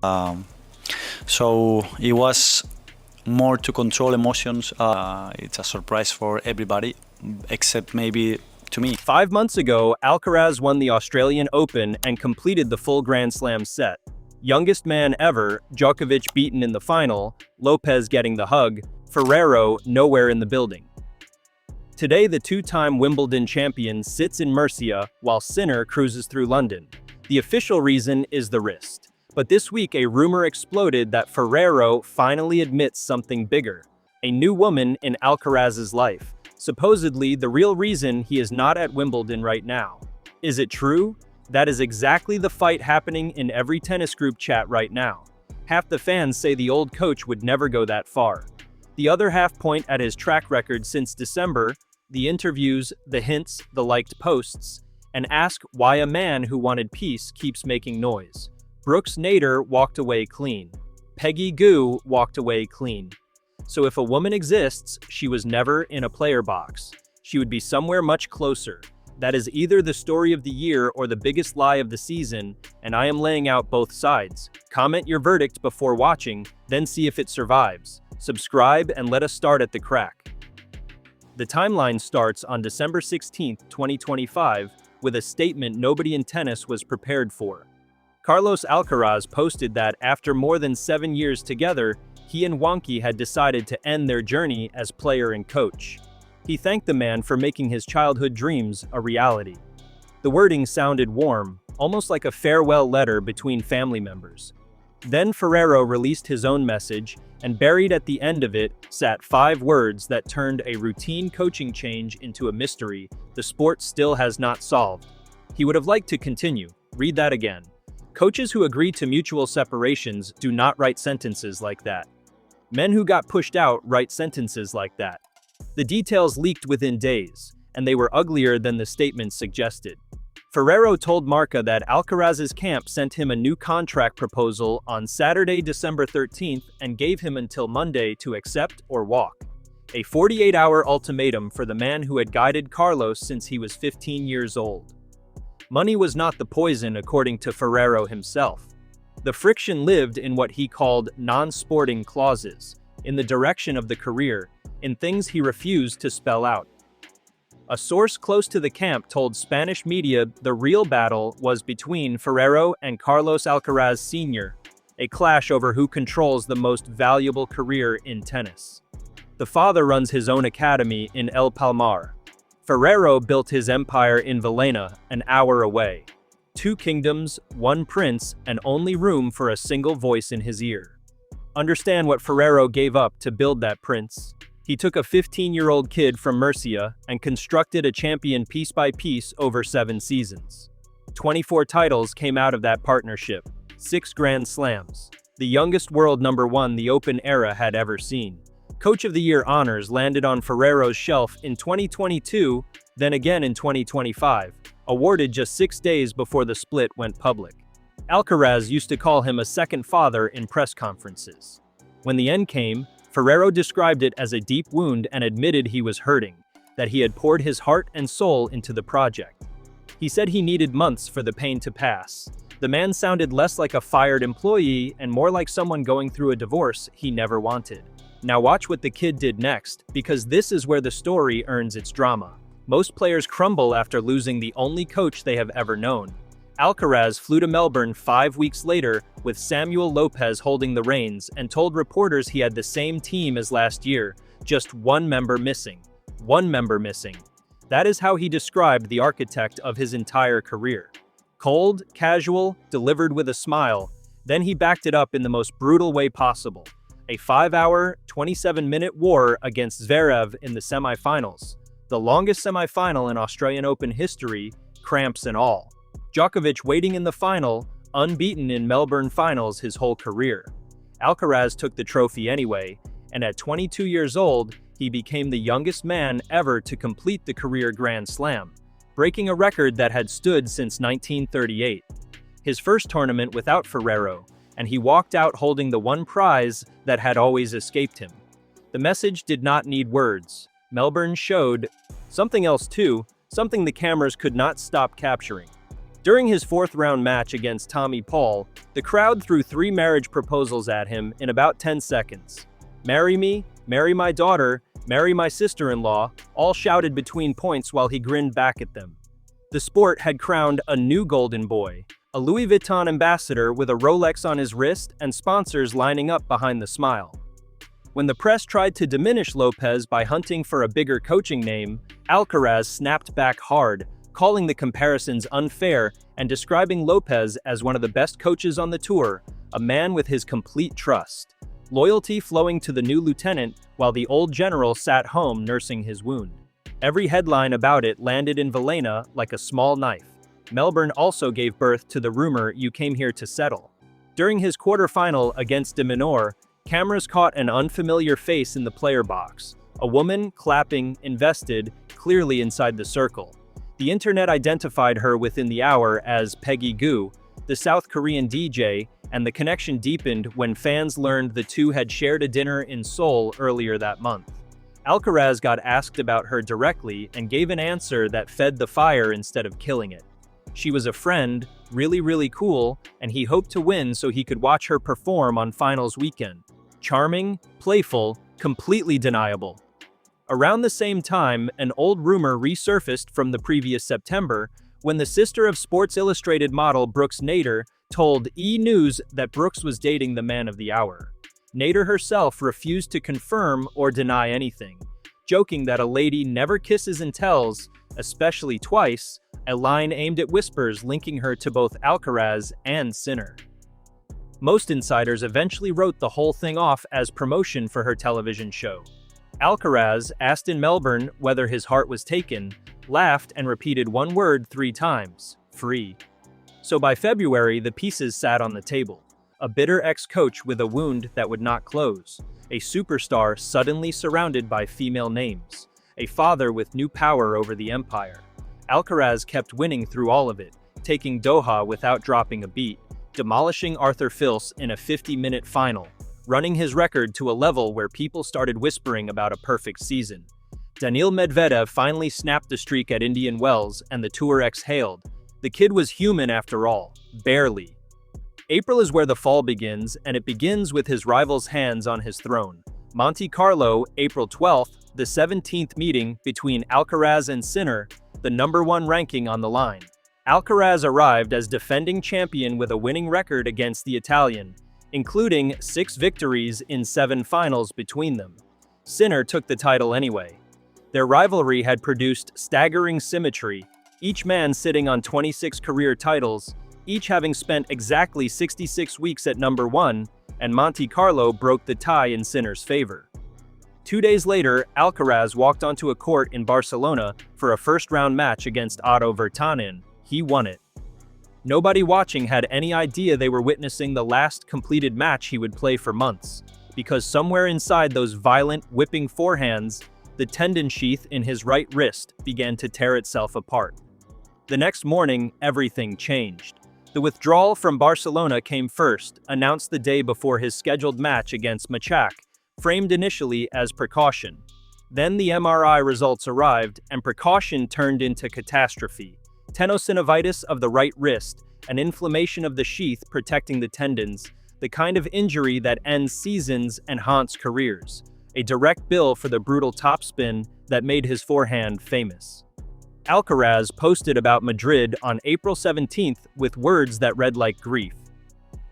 Um, so it was more to control emotions. It's a surprise for everybody, except maybe to me. 5 months ago, Alcaraz won the Australian Open and completed the full Grand Slam set. Youngest man ever, Djokovic beaten in the final, Lopez getting the hug, Ferrero nowhere in the building. Today, the two-time Wimbledon champion sits in Murcia while Sinner cruises through London. The official reason is the wrist. But this week, a rumor exploded that Ferrero finally admits something bigger. A new woman in Alcaraz's life. Supposedly, the real reason he is not at Wimbledon right now. Is it true? That is exactly the fight happening in every tennis group chat right now. Half the fans say the old coach would never go that far. The other half point at his track record since December, the interviews, the hints, the liked posts, and ask why a man who wanted peace keeps making noise. Brooks Nader walked away clean. Peggy Gou walked away clean. So if a woman exists, she was never in a player box. She would be somewhere much closer. That is either the story of the year or the biggest lie of the season, and I am laying out both sides. Comment your verdict before watching, then see if it survives. Subscribe and let us start at the crack. The timeline starts on December 16, 2025, with a statement nobody in tennis was prepared for. Carlos Alcaraz posted that after more than 7 years together, he and Wonky had decided to end their journey as player and coach. He thanked the man for making his childhood dreams a reality. The wording sounded warm, almost like a farewell letter between family members. Then Ferrero released his own message, and buried at the end of it sat 5 words that turned a routine coaching change into a mystery the sport still has not solved. He would have liked to continue. Read that again. Coaches who agree to mutual separations do not write sentences like that. Men who got pushed out write sentences like that. The details leaked within days, and they were uglier than the statement suggested. Ferrero told Marca that Alcaraz's camp sent him a new contract proposal on Saturday, December 13th, and gave him until Monday to accept or walk. A 48-hour ultimatum for the man who had guided Carlos since he was 15 years old. Money was not the poison, according to Ferrero himself. The friction lived in what he called non-sporting clauses, in the direction of the career, in things he refused to spell out. A source close to the camp told Spanish media the real battle was between Ferrero and Carlos Alcaraz Sr., a clash over who controls the most valuable career in tennis. The father runs his own academy in El Palmar. Ferrero built his empire in Villena, an hour away. 2 kingdoms, 1 prince, and only room for a single voice in his ear. Understand what Ferrero gave up to build that prince. He took a 15-year-old kid from Murcia and constructed a champion piece by piece over 7 seasons. 24 titles came out of that partnership, 6 Grand Slams, the youngest world number 1 the Open era had ever seen. Coach of the Year honors landed on Ferrero's shelf in 2022, then again in 2025, awarded just 6 days before the split went public. Alcaraz used to call him a second father in press conferences. When the end came, Ferrero described it as a deep wound and admitted he was hurting, that he had poured his heart and soul into the project. He said he needed months for the pain to pass. The man sounded less like a fired employee and more like someone going through a divorce he never wanted. Now watch what the kid did next, because this is where the story earns its drama. Most players crumble after losing the only coach they have ever known. Alcaraz flew to Melbourne 5 weeks later with Samuel Lopez holding the reins and told reporters he had the same team as last year, just 1 member missing. 1 member missing. That is how he described the architect of his entire career. Cold, casual, delivered with a smile, then he backed it up in the most brutal way possible. A 5-hour, 27-minute war against Zverev in the semifinals. The longest semifinal in Australian Open history, cramps and all. Djokovic waiting in the final, unbeaten in Melbourne finals his whole career. Alcaraz took the trophy anyway, and at 22 years old, he became the youngest man ever to complete the career Grand Slam, breaking a record that had stood since 1938. His first tournament without Ferrero, and he walked out holding the one prize that had always escaped him. The message did not need words. Melbourne showed something else too, something the cameras could not stop capturing. During his fourth-round match against Tommy Paul, the crowd threw 3 marriage proposals at him in about 10 seconds. "Marry me, marry my daughter, marry my sister-in-law," all shouted between points while he grinned back at them. The sport had crowned a new golden boy, a Louis Vuitton ambassador with a Rolex on his wrist and sponsors lining up behind the smile. When the press tried to diminish Lopez by hunting for a bigger coaching name, Alcaraz snapped back hard, calling the comparisons unfair and describing Lopez as one of the best coaches on the tour, a man with his complete trust. Loyalty flowing to the new lieutenant while the old general sat home nursing his wound. Every headline about it landed in Villena like a small knife. Melbourne also gave birth to the rumor "you came here to settle." During his quarterfinal against de Minaur, cameras caught an unfamiliar face in the player box. A woman, clapping, invested, clearly inside the circle. The internet identified her within the hour as Peggy Goo, the South Korean DJ, and the connection deepened when fans learned the two had shared a dinner in Seoul earlier that month. Alcaraz got asked about her directly and gave an answer that fed the fire instead of killing it. She was a friend, really cool, and he hoped to win so he could watch her perform on finals weekend. Charming, playful, completely deniable. Around the same time, an old rumor resurfaced from the previous September when the sister of Sports Illustrated model Brooks Nader told E! News that Brooks was dating the man of the hour. Nader herself refused to confirm or deny anything, joking that a lady never kisses and tells, especially twice, a line aimed at whispers linking her to both Alcaraz and Sinner. Most insiders eventually wrote the whole thing off as promotion for her television show. Alcaraz, asked in Melbourne whether his heart was taken, laughed and repeated one word 3 times: free. So by February, the pieces sat on the table. A bitter ex-coach with a wound that would not close. A superstar suddenly surrounded by female names. A father with new power over the empire. Alcaraz kept winning through all of it, taking Doha without dropping a beat, demolishing Arthur Fils in a 50-minute final, running his record to a level where people started whispering about a perfect season. Daniil Medvedev finally snapped the streak at Indian Wells and the tour exhaled. The kid was human after all, barely. April is where the fall begins, and it begins with his rival's hands on his throne. Monte Carlo, April 12th, the 17th meeting between Alcaraz and Sinner, the #1 ranking on the line. Alcaraz arrived as defending champion with a winning record against the Italian, including 6 victories in 7 finals between them. Sinner took the title anyway. Their rivalry had produced staggering symmetry, each man sitting on 26 career titles, each having spent exactly 66 weeks at #1, and Monte Carlo broke the tie in Sinner's favor. 2 days later, Alcaraz walked onto a court in Barcelona for a first-round match against Otto Virtanen. He won it. Nobody watching had any idea they were witnessing the last completed match he would play for months, because somewhere inside those violent, whipping forehands, the tendon sheath in his right wrist began to tear itself apart. The next morning, everything changed. The withdrawal from Barcelona came first, announced the day before his scheduled match against Machak, framed initially as precaution. Then the MRI results arrived, and precaution turned into catastrophe. Tenosynovitis of the right wrist, an inflammation of the sheath protecting the tendons, the kind of injury that ends seasons and haunts careers. A direct bill for the brutal topspin that made his forehand famous. Alcaraz posted about Madrid on April 17th with words that read like grief.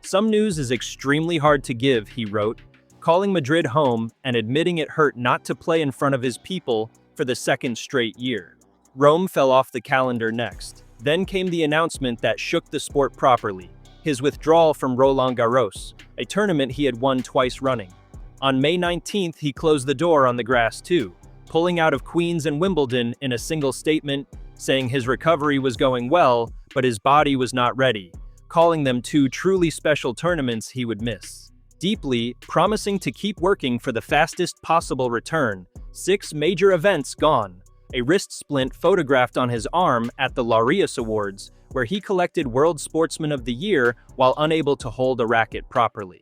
"Some news is extremely hard to give," he wrote, calling Madrid home and admitting it hurt not to play in front of his people for the 2nd straight year. Rome fell off the calendar next. Then came the announcement that shook the sport properly, his withdrawal from Roland Garros, a tournament he had won twice running. On May 19th, he closed the door on the grass too, pulling out of Queens and Wimbledon in a single statement, saying his recovery was going well, but his body was not ready, calling them 2 truly special tournaments he would miss. Deeply, promising to keep working for the fastest possible return, 6 major events gone, a wrist splint photographed on his arm at the Laureus Awards, where he collected World Sportsman of the Year while unable to hold a racket properly.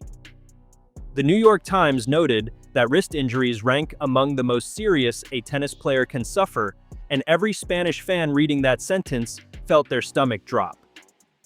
The New York Times noted that wrist injuries rank among the most serious a tennis player can suffer, and every Spanish fan reading that sentence felt their stomach drop.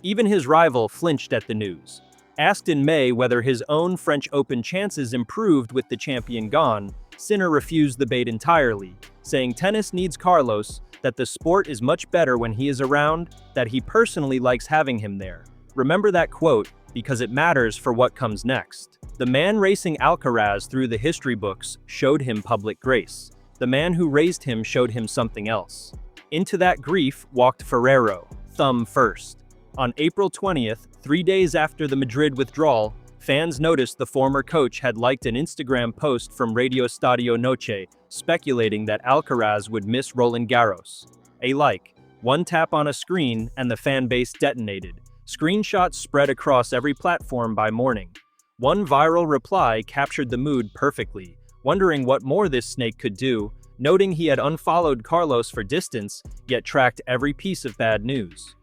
Even his rival flinched at the news. Asked in May whether his own French Open chances improved with the champion gone, Sinner refused the bait entirely, saying tennis needs Carlos, that the sport is much better when he is around, that he personally likes having him there. Remember that quote, because it matters for what comes next. The man racing Alcaraz through the history books showed him public grace. The man who raised him showed him something else. Into that grief walked Ferrero, thumb first. On April 20th, 3 days after the Madrid withdrawal, fans noticed the former coach had liked an Instagram post from Radio Estadio Noche, speculating that Alcaraz would miss Roland Garros. A like, one tap on a screen, and the fan base detonated. Screenshots spread across every platform by morning. One viral reply captured the mood perfectly, wondering what more this snake could do, noting he had unfollowed Carlos for distance, yet tracked every piece of bad news.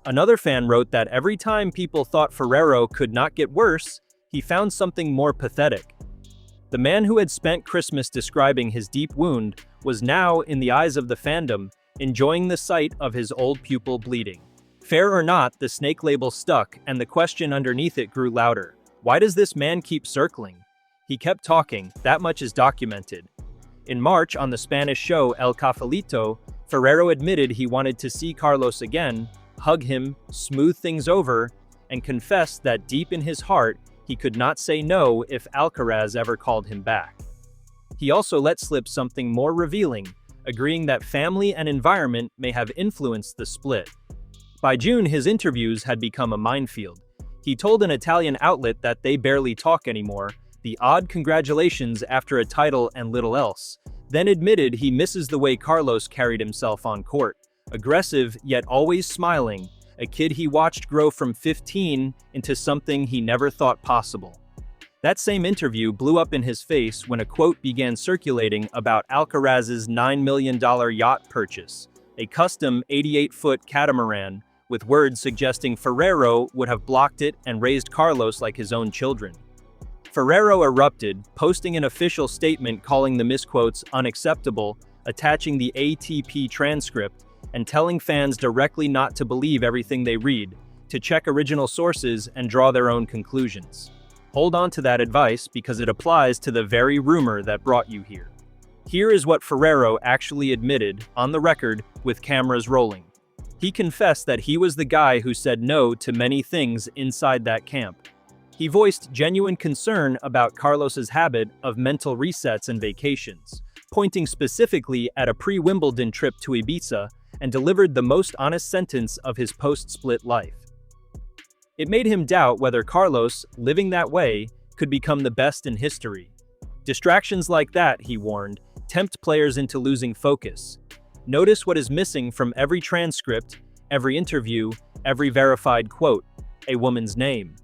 Another fan wrote that every time people thought Ferrero could not get worse, he found something more pathetic. The man who had spent Christmas describing his deep wound was now, in the eyes of the fandom, enjoying the sight of his old pupil bleeding. Fair or not, the snake label stuck, and the question underneath it grew louder. Why does this man keep circling? He kept talking, that much is documented. In March, on the Spanish show El Cafelito, Ferrero admitted he wanted to see Carlos again, hug him, smooth things over, and confessed that deep in his heart, he could not say no if Alcaraz ever called him back. He also let slip something more revealing, agreeing that family and environment may have influenced the split. By June, his interviews had become a minefield. He told an Italian outlet that they barely talk anymore, the odd congratulations after a title and little else, then admitted he misses the way Carlos carried himself on court. Aggressive, yet always smiling, a kid he watched grow from 15 into something he never thought possible. That same interview blew up in his face when a quote began circulating about Alcaraz's $9 million yacht purchase, a custom 88-foot catamaran, with words suggesting Ferrero would have blocked it and raised Carlos like his own children. Ferrero erupted, posting an official statement calling the misquotes unacceptable, attaching the ATP transcript, and telling fans directly not to believe everything they read, to check original sources and draw their own conclusions. Hold on to that advice because it applies to the very rumor that brought you here. Here is what Ferrero actually admitted, on the record, with cameras rolling. He confessed that he was the guy who said no to many things inside that camp. He voiced genuine concern about Carlos's habit of mental resets and vacations, pointing specifically at a pre-Wimbledon trip to Ibiza, and delivered the most honest sentence of his post-split life. It made him doubt whether Carlos, living that way, could become the best in history. Distractions like that, he warned, tempt players into losing focus. Notice what is missing from every transcript, every interview, every verified quote: a woman's name.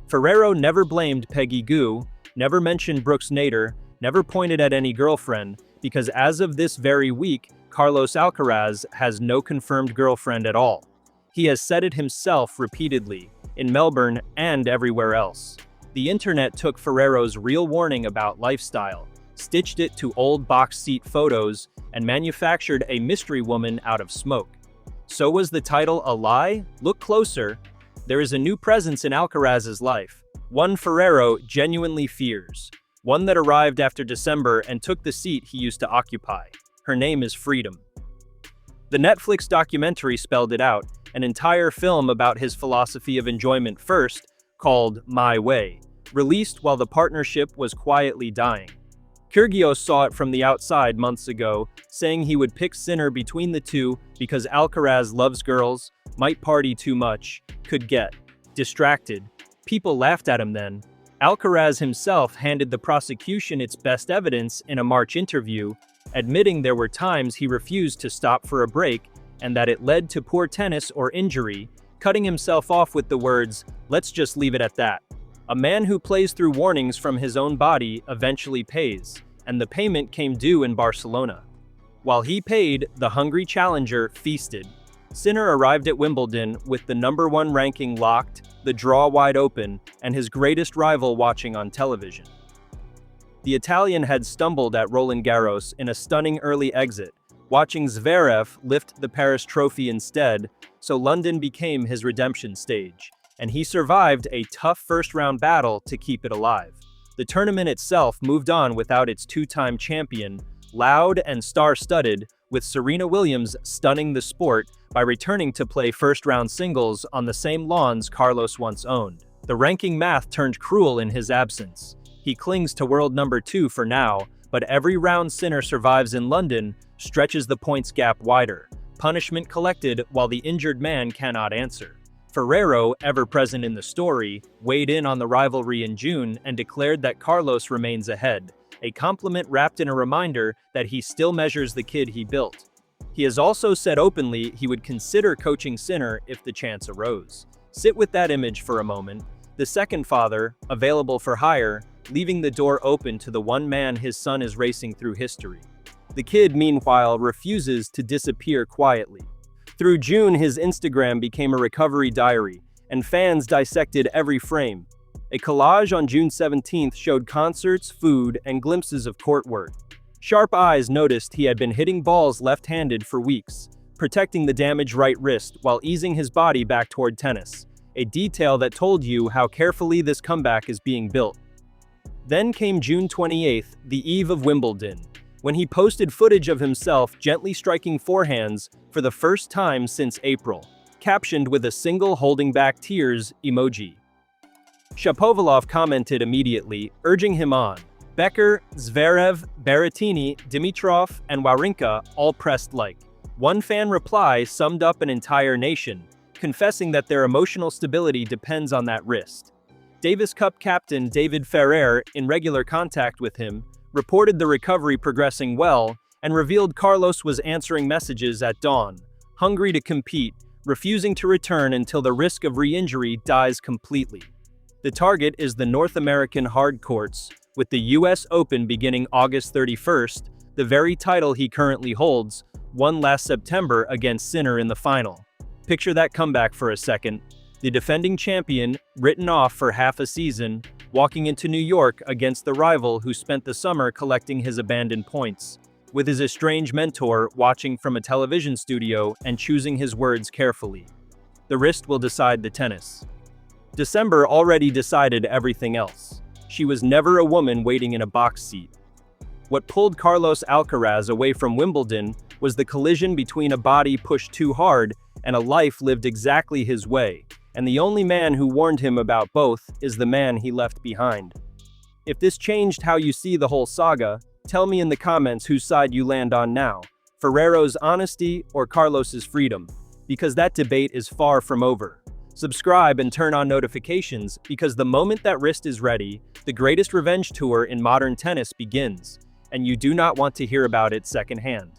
Ferrero never blamed Peggy Gou, never mentioned Brooks Nader, never pointed at any girlfriend, because as of this very week, Carlos Alcaraz has no confirmed girlfriend at all. He has said it himself repeatedly, in Melbourne and everywhere else. The internet took Ferrero's real warning about lifestyle, stitched it to old box seat photos, and manufactured a mystery woman out of smoke. So was the title a lie? Look closer. There is a new presence in Alcaraz's life, one Ferrero genuinely fears, one that arrived after December and took the seat he used to occupy. Her name is freedom. The Netflix documentary spelled it out, an entire film about his philosophy of enjoyment first, called My Way, released while the partnership was quietly dying. Kyrgios saw it from the outside months ago, saying he would pick Sinner between the two because Alcaraz loves girls, might party too much, could get distracted. People laughed at him then. Alcaraz himself handed the prosecution its best evidence in a March interview, admitting there were times he refused to stop for a break and that it led to poor tennis or injury, cutting himself off with the words, "Let's just leave it at that." A man who plays through warnings from his own body eventually pays, and the payment came due in Barcelona. While he paid, the hungry challenger feasted. Sinner arrived at Wimbledon with the #1 ranking locked, the draw wide open, and his greatest rival watching on television. The Italian had stumbled at Roland Garros in a stunning early exit, watching Zverev lift the Paris trophy instead, so London became his redemption stage, and he survived a tough first-round battle to keep it alive. The tournament itself moved on without its two-time champion, loud and star-studded, with Serena Williams stunning the sport by returning to play first-round singles on the same lawns Carlos once owned. The ranking math turned cruel in his absence. He clings to world number 2 for now, but every round Sinner survives in London stretches the points gap wider. Punishment collected while the injured man cannot answer. Ferrero, ever present in the story, weighed in on the rivalry in June and declared that Carlos remains ahead, a compliment wrapped in a reminder that he still measures the kid he built. He has also said openly he would consider coaching Sinner if the chance arose. Sit with that image for a moment. The second father, available for hire, leaving the door open to the one man his son is racing through history. The kid, meanwhile, refuses to disappear quietly. Through June, his Instagram became a recovery diary, and fans dissected every frame. A collage on June 17th showed concerts, food, and glimpses of court work. Sharp eyes noticed he had been hitting balls left-handed for weeks, protecting the damaged right wrist while easing his body back toward tennis, a detail that told you how carefully this comeback is being built. Then came June 28th, the eve of Wimbledon, when he posted footage of himself gently striking forehands for the first time since April, captioned with a single holding back tears emoji. Shapovalov commented immediately, urging him on. Becker, Zverev, Berrettini, Dimitrov, and Wawrinka all pressed like. One fan reply summed up an entire nation, confessing that their emotional stability depends on that wrist. Davis Cup captain David Ferrer, in regular contact with him, reported the recovery progressing well and revealed Carlos was answering messages at dawn, hungry to compete, refusing to return until the risk of re-injury dies completely. The target is the North American hard courts, with the US Open beginning August 31st, the very title he currently holds, won last September against Sinner in the final. Picture that comeback for a second. The defending champion, written off for half a season, walking into New York against the rival who spent the summer collecting his abandoned points, with his estranged mentor watching from a television studio and choosing his words carefully. The wrist will decide the tennis. December already decided everything else. She was never a woman waiting in a box seat. What pulled Carlos Alcaraz away from Wimbledon was the collision between a body pushed too hard and a life lived exactly his way, and the only man who warned him about both is the man he left behind. If this changed how you see the whole saga, tell me in the comments whose side you land on now, Ferrero's honesty or Carlos's freedom, because that debate is far from over. Subscribe and turn on notifications because the moment that wrist is ready, the greatest revenge tour in modern tennis begins, and you do not want to hear about it secondhand.